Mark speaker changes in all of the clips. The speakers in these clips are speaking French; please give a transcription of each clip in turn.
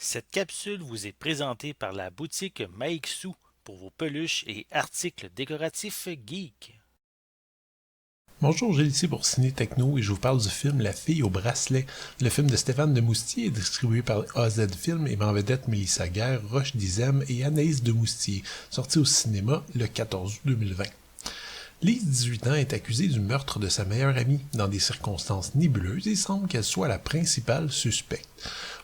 Speaker 1: Cette capsule vous est présentée par la boutique Maixou pour vos peluches et articles décoratifs geek.
Speaker 2: Bonjour, Gilles ici pour Ciné Techno et je vous parle du film La fille au bracelet. Le film de Stéphane Demoustier est distribué par AZ Film et met en vedette Mélissa Guerre, Roche Dizem et Anaïs Demoustier, sorti au cinéma le 14 août 2020. Lise, 18 ans, est accusée du meurtre de sa meilleure amie. Dans des circonstances nébuleuses, il semble qu'elle soit la principale suspecte.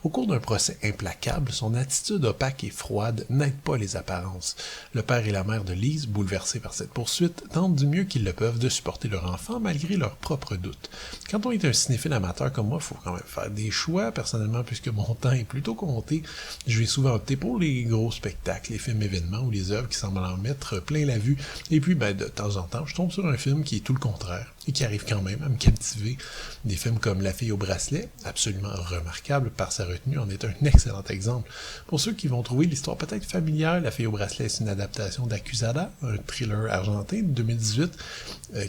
Speaker 2: Au cours d'un procès implacable, son attitude opaque et froide n'aide pas les apparences. Le père et la mère de Lise, bouleversés par cette poursuite, tentent du mieux qu'ils le peuvent de supporter leur enfant malgré leurs propres doutes. Quand on est un cinéphile amateur comme moi, il faut quand même faire des choix. Personnellement, puisque mon temps est plutôt compté, je vais souvent opter pour les gros spectacles, les films événements ou les œuvres qui semblent en mettre plein la vue. Et puis, de temps en temps, je tombe sur un film qui est tout le contraire et qui arrive quand même à me captiver. Des films comme La fille au bracelet, absolument remarquable par sa retenue, en est un excellent exemple. Pour ceux qui vont trouver l'histoire peut-être familière, La fille au bracelet est une adaptation d'Accusada, un thriller argentin de 2018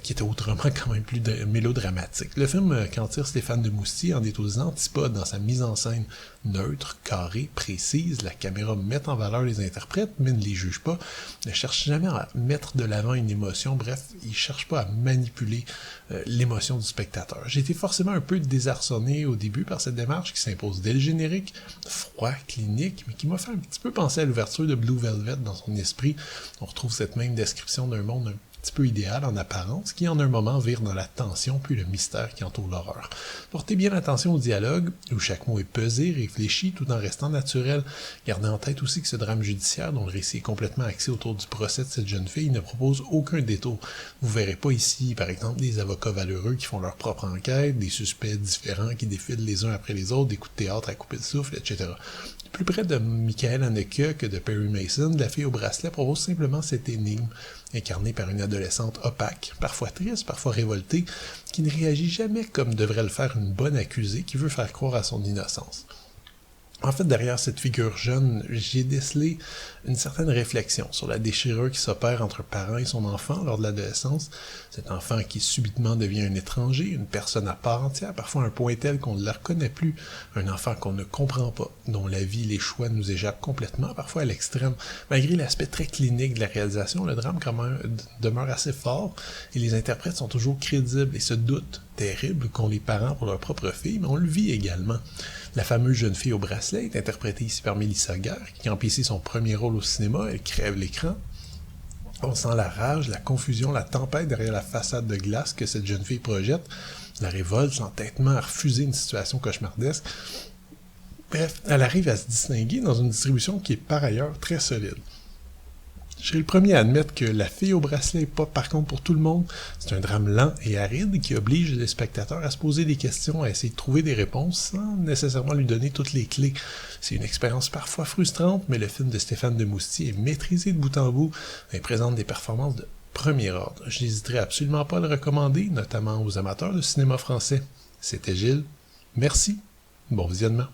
Speaker 2: qui était autrement quand même plus mélodramatique. Le film qu'en tire Stéphane Demoustier en est aux antipodes dans sa mise en scène neutre, carrée, précise. La caméra met en valeur les interprètes, mais ne les juge pas, ne cherche jamais à mettre de l'avant une émotion. Bref, il cherche pas à manipuler l'émotion du spectateur. J'ai été forcément un peu désarçonné au début par cette démarche qui s'impose dès le générique, froid, clinique, mais qui m'a fait un petit peu penser à l'ouverture de Blue Velvet dans son esprit. On retrouve cette même description d'un monde un petit peu idéal en apparence, qui en un moment vire dans la tension puis le mystère qui entoure l'horreur. Portez bien attention au dialogue, où chaque mot est pesé, réfléchi, tout en restant naturel. Gardez en tête aussi que ce drame judiciaire, dont le récit est complètement axé autour du procès de cette jeune fille, ne propose aucun détour. Vous verrez pas ici, par exemple, des avocats valeureux qui font leur propre enquête, des suspects différents qui défilent les uns après les autres, des coups de théâtre à couper le souffle, etc. Plus près de Michael Haneke que de Perry Mason, La fille au bracelet propose simplement cette énigme, incarnée par une adolescente opaque, parfois triste, parfois révoltée, qui ne réagit jamais comme devrait le faire une bonne accusée qui veut faire croire à son innocence. En fait, derrière cette figure jeune, j'ai décelé une certaine réflexion sur la déchirure qui s'opère entre un parent et son enfant lors de l'adolescence. Cet enfant qui subitement devient un étranger, une personne à part entière, parfois à un point tel qu'on ne la reconnaît plus, un enfant qu'on ne comprend pas, dont la vie, les choix nous échappent complètement, parfois à l'extrême. Malgré l'aspect très clinique de la réalisation, le drame quand même demeure assez fort et les interprètes sont toujours crédibles et ce doute terrible qu'ont les parents pour leur propre fille, mais on le vit également. La fameuse jeune fille au bracelet est interprétée ici par Mélissa Guerre, qui quand ici son premier rôle au cinéma, elle crève l'écran. On sent la rage, la confusion, la tempête derrière la façade de glace que cette jeune fille projette, la révolte, l'entêtement à refuser une situation cauchemardesque. Bref, elle arrive à se distinguer dans une distribution qui est par ailleurs très solide. Je serai le premier à admettre que La fille au bracelet n'est pas par contre pour tout le monde. C'est un drame lent et aride qui oblige les spectateurs à se poser des questions, à essayer de trouver des réponses sans nécessairement lui donner toutes les clés. C'est une expérience parfois frustrante, mais le film de Stéphane Demoustier est maîtrisé de bout en bout et présente des performances de premier ordre. Je n'hésiterai absolument pas à le recommander, notamment aux amateurs de cinéma français. C'était Gilles. Merci. Bon visionnement.